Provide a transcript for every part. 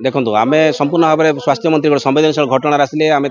देखो आम संपूर्ण भाव में स्वास्थ्य मंत्री संवेदनशील घटना आसिले आम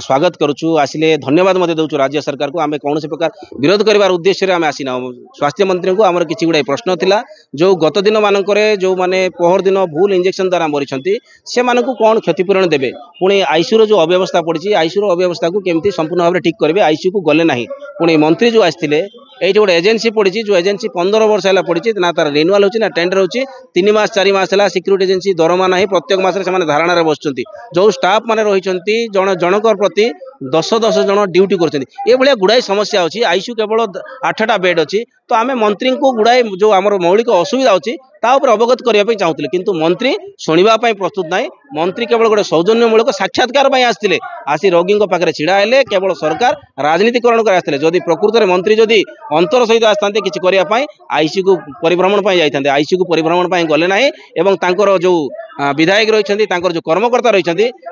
स्वागत करुचु आसिले धन्यवाद दौचु राज्य सरकार को आम कौन प्रकार विरोध कर उद्देश्य आम आसीना स्वास्थ्य मंत्री को आमर किसी गुड़ाई प्रश्न थिला जो गत दिन मानक जो मैंने पहर दिन भूल इंजेक्शन द्वारा मरीचंती से मानक कौन क्षतिपूरण देवे पुणी आईसीयू जो अव्यवस्था पड़ी आईसीयू अव्यवस्था को केमती संपूर्ण भाव में ठीक करेंगे आईसीयू को गले ना पुणी मंत्री जो आसते ये गोटे एजेन्सी पड़ी जो एजेन्सी 15 वर्ष है पड़ी ना तार रिन्यूअल होची ना टेंडर होची 3 मास 4 मास है सिक्यूरीटी एजेन्सी दरमा ना प्रत्येक मास धारणा बसुँच जो स्टाफ मैंने रही जनक प्रति 10 जन ड्यूटी कर गुड़ाई समस्या अच्छी आईसीयू केवल 8टा बेड अच्छी तो आम मंत्री को गुड़ाई जो आम मौलिक असुविधा अच्छी तापर अवगत करने चाहूले किंतु मंत्री शुणापी प्रस्तुत ना मंत्री केवल गोटे सौजन्यमूलक साक्षात्कार आसते आसी रोगी पाखे छिड़ा है केवल सरकार राजनीतिकरण कर जदि प्रकृत में मंत्री जदि अंतर सहित आसते किसी करने आईसीयू को परिभ्रमण जाते आईसीयू को परिभ्रमण गले ना जो विधायक रही जो कर्मकर्ता रही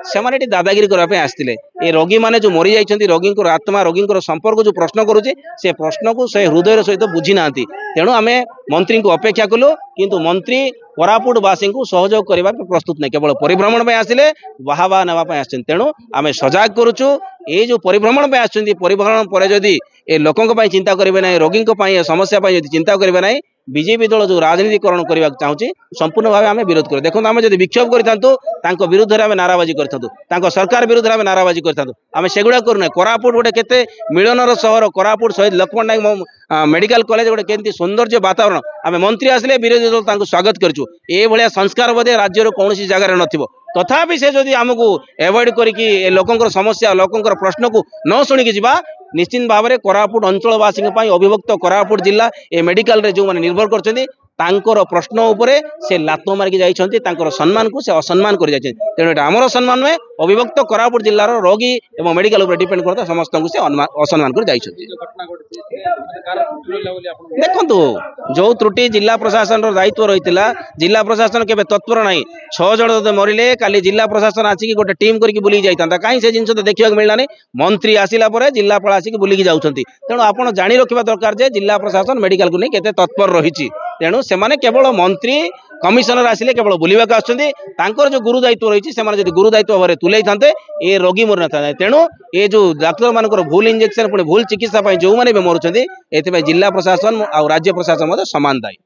से दादागिरी करने आसते ये रोगी मैंने जो मरी जाइए रोगी आत्मा रोगी संपर्क जो प्रश्न करुचे से प्रश्न को से हृदय सहित बुझी ना तेणु आम मंत्री को अपेक्षा कलु किंतु मंत्री कोरापुटवासी को सहयोग करने प्रस्तुत नहीं केवल परिभ्रमण आसिले बाहा नापी आस तेणु आम सजग करुचु ये जो परिभ्रमण आसुँच परिभ्रमण पर जदि ए लोकों चिंता करेंगे ना रोगी समस्या चिंता करेंगे ना बीजेपी दल जो राजनीतिकरण करने चाहूँगी संपूर्ण भाव आम विरोध कर देखो आम जब विक्षोभ कर विरुद्ध में नाराबाजी कर सरकार विरुद्ध में नाराबाजी कर सेगुड़ा करूना कोरापुट गोटे केते मिलनर सहर कोरापुट शहीद लक्ष्मण नायक मेडिकल कॉलेज गोटे केमती सौंदर्य वातावरण आम मंत्री आसिले विरोधी दल स्वागत करूँ ये संस्कार बोधे राज्यर कौन जगार न तथापि से जदि आमको एवॉइड करके लोकंर समस्या लोकंर प्रश्न को न शुणिकी जीवा निश्चित भाव में कोरापुट अंचलवासी अभिभक्त कोरापुट जिला ए मेडिकल रे जो माने निर्भर करछन्ती तांकर प्रश्न उपरे से लात मारिकी जाइछन्ती तांकर सम्मान को से असम्मान कर जाइछन्ती तेणु एटा हमर सम्मान में अभिभक्त कोरापुट जिल्लार रोगी एवं मेडिकल उपरे डिपेंड करता समस्त को से असम्मान कर जाइछन्ती देखंतु जो त्रुटि जिला प्रशासन रो दायित्व रहितला जिला प्रशासन केबे तत्पर नाही 6 जण मरिले काली जिला प्रशासन आसिकी गोटे टीम करके बुली जाइतांता काई से जिंस देखिया मिलला नै मंत्री आसिला परे जिल्लापाल आसिकी बुलिकी जाउछन्ती तेणु आपण जानि रखिबा दरकार जे जिला प्रशासन मेडिकल को नै केते तत्पर रहिछि तेणु सेमाने केवल मंत्री कमिशनर आसिले केवल बुलवाक आसुँच जो गुरु दायित्व रही है गुरु दायित्व भाव तुले था ये रोगी मरी न तेणु ये जो डाक्तर मान भूल इंजेक्शन पुणी भूल चिकित्सा जो मैंने मरुँच ए जिला प्रशासन और राज्य प्रशासन समान दायी।